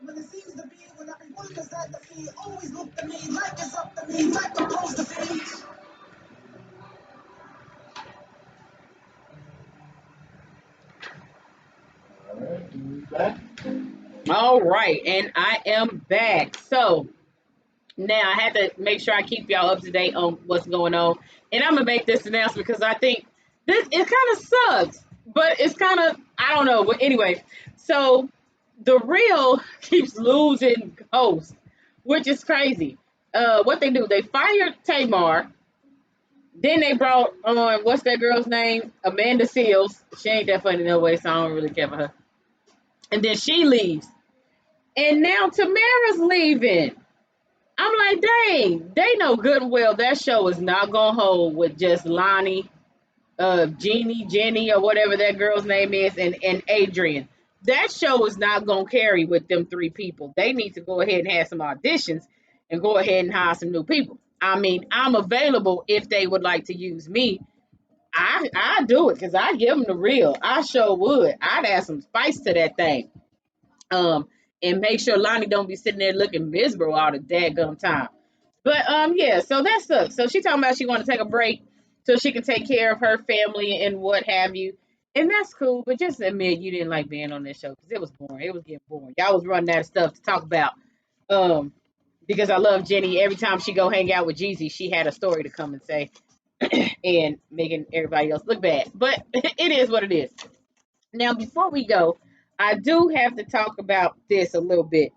But it seems to be when everyone is at the feet, always look to me like it's up to me, like I'm supposed to be. All right, and I am back. So now I have to make sure I keep y'all up to date on what's going on. And I'm gonna make this announcement because I think this it kind of sucks, but it's kind of I don't know. But anyway, so the real keeps losing hosts, which is crazy. What they do? They fired Tamar. Then they brought on what's that girl's name? Amanda Seals. She ain't that funny no way, so I don't really care for her. And then she leaves, and now Tamara's leaving. I'm like, dang, they know good and well that show is not gonna hold with just Lonnie, Jeannie, Jenny, or whatever that girl's name is, and Adrian. That show is not gonna carry with them three people. They need to go ahead and have some auditions and go ahead and hire some new people. I mean, I'm available if they would like to use me. I do it because I give them the real. I sure would. I'd add some spice to that thing. Um, and make sure Lonnie don't be sitting there looking miserable all the daggum time. But yeah, so that sucks. So she talking about she want to take a break so she can take care of her family and what have you. And that's cool, but just admit you didn't like being on this show because it was boring. It was getting boring. Y'all was running out of stuff to talk about. Um, because I love Jenny. Every time she go hang out with Jeezy, she had a story to come and say, and making everybody else look bad. But it is what it is. Now, before we go, I do have to talk about this a little bit.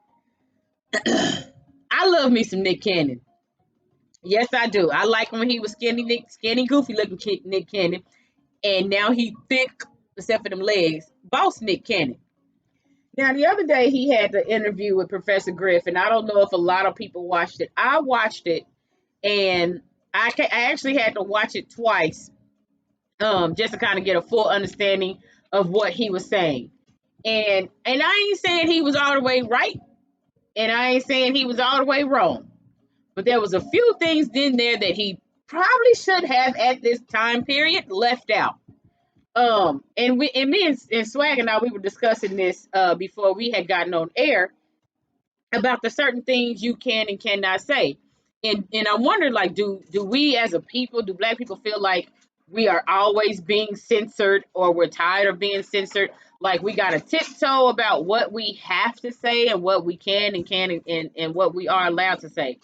I love me some Nick Cannon. Yes, I do. I like when he was skinny, goofy looking Nick Cannon, and now he thick, except for them legs. Boss Nick Cannon. Now, the other day he had the interview with Professor Griff, and I don't know if a lot of people watched it. I watched it, and I actually had to watch it twice, just to kind of get a full understanding of what he was saying. And I ain't saying he was all the way right, and I ain't saying he was all the way wrong. But there was a few things in there that he probably should have at this time period left out. And me and Swag and I we were discussing this before we had gotten on air about the certain things you can and cannot say. And I wondered like do we as a people, do black people feel like we are always being censored or we're tired of being censored? Like we gotta tiptoe about what we have to say and what we can and what we are allowed to say.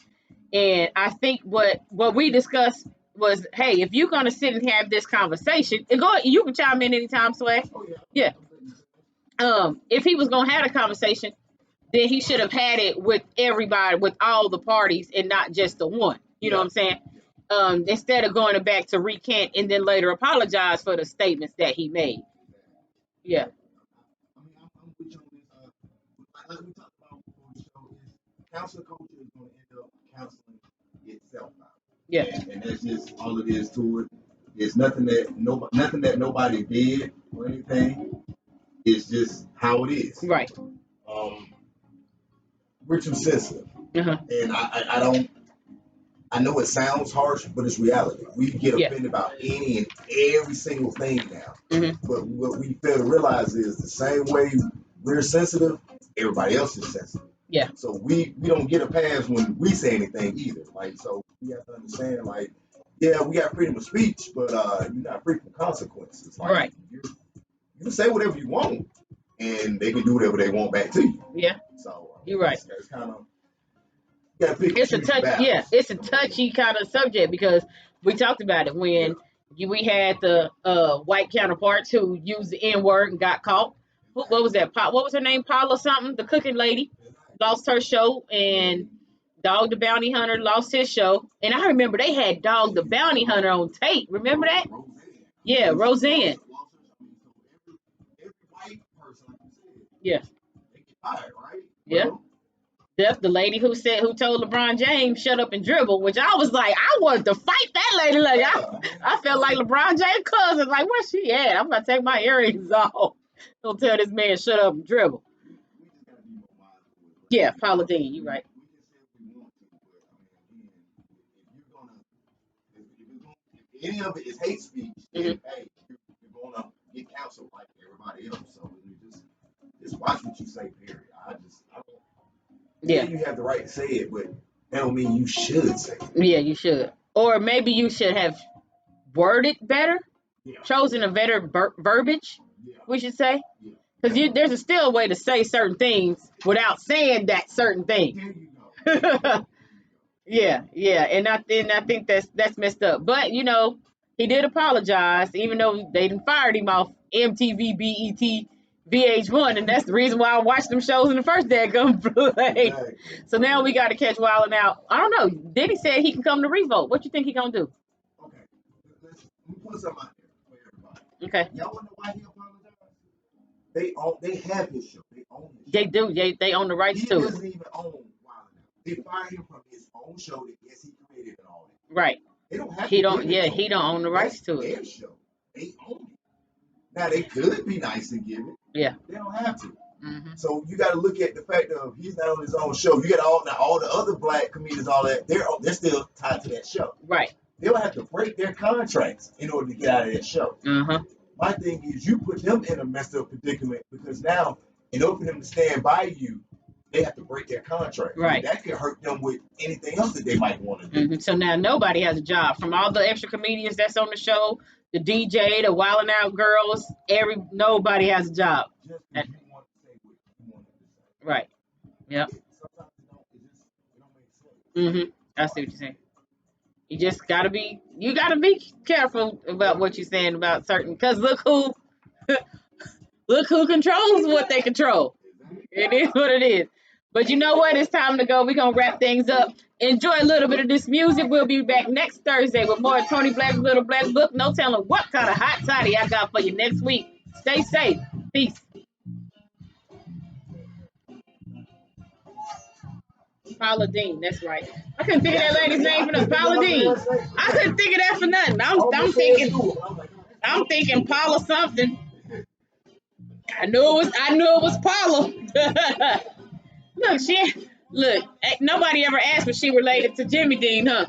And I think what we discussed was, hey, if you're gonna sit and have this conversation, and go, you can chime in anytime, Sway. Oh yeah. Yeah. If he was gonna have a conversation, then he should have had it with everybody, with all the parties, and not just the one. You know what I'm saying? Instead of going back to recant and then later apologize for the statements that he made. Yeah. I mean, I'm with you on this. Like we talked about before the show, is counselor culture is going to end up counseling itself out. Yeah. And that's just all it is to it. It's nothing that nobody did or anything. It's just how it is. Right. Um, we're too sensitive, Uh-huh. and I don't. I know it sounds harsh, but it's reality. We get Yeah. offended about any and every single thing now. Hmm. But what we fail to realize is the same way we're sensitive, everybody else is sensitive. Yeah. So we don't get a pass when we say anything either. Like, so we have to understand, like, yeah, we got freedom of speech, but you're not free from consequences. Like, Right. you can say whatever you want, and they can do whatever they want back to you. Yeah. So You're right. That's kind of, you gotta pick and It's a choose your touch, battles. yeah, it's a touchy kind of subject because we talked about it when we had the white counterparts who used the N word and got caught. What was that? What was her name? Paula something. The cooking lady lost her show, and Dog the Bounty Hunter lost his show. And I remember they had Dog the Bounty Hunter on tape. Remember that? Yeah, Roseanne. Every white person, like you said, Yeah, they get fired, right? yeah. Well, The lady who told LeBron James shut up and dribble, which I was like, I wanted to fight that lady. Like I felt like LeBron James' cousin. Like, where's she at? I'm gonna take my earrings off. Don't tell this man shut up and dribble. we just gotta be more mindful with it. Yeah, Paula Dean, you right. We can say what we want to, but I mean, again, if you're gonna, if any of it is hate speech, then hey, you're gonna get canceled like everybody else. So you just watch what you say. Period. I don't. Yeah. You have the right to say it, but that don't mean you should say it. Yeah, you should. Or maybe you should have worded better, Yeah. chosen a better verbiage, Yeah. we should say. Yeah. Because there's still a way to say certain things without saying that certain thing. There you go. Yeah, and I think that's messed up. But he did apologize, even though they done fired him off MTV, BET, VH1, and that's the reason why I watched them shows in the first daggum play. Exactly. So now we got to catch Wildin' Out. I don't know. Diddy said he can come to Revolt. What you think he gonna do? Okay. Let me put something out there for everybody. Okay. Y'all wanna know why he apologized? They have his show. They own his show. They do. They own the rights He to it. doesn't even own Wild 'N Out. They fired him from his own show that yes he created and all that. Right. They don't have He to don't. give it Yeah, to he him. don't own the rights to That's it. their show. They own it. Now they could be nice and give it. Yeah. They don't have to. Hmm. So you got to look at the fact of he's not on his own show. You got all the other black comedians, all that they're still tied to that show. Right. They'll have to break their contracts in order to get out of that show. Uh-huh. My thing is you put them in a messed up predicament because now in order for them to stand by you, they have to break their contract. Right. That could hurt them with anything else that they might want to do. Hmm. So now nobody has a job. From all the extra comedians that's on the show, the DJ, the Wildin' Out girls, nobody has a job. Just because you want to say what you want to say. Right. Yep. Sometimes it don't make sense. I see what you're saying. You gotta be careful about what you're saying about certain, because look who controls what they control. It is what it is. But you know what? It's time to go. We're gonna wrap things up. Enjoy a little bit of this music. We'll be back next Thursday with more Toni Blaque's Little Black Book. No telling what kind of hot toddy I got for you next week. Stay safe. Peace. Paula Dean, that's right. I couldn't think of that lady's name for nothing. Paula Dean. I couldn't think of that for nothing. I'm thinking Paula something. I knew it was Paula. Look, ain't nobody ever asked if she related to Jimmy Dean, huh?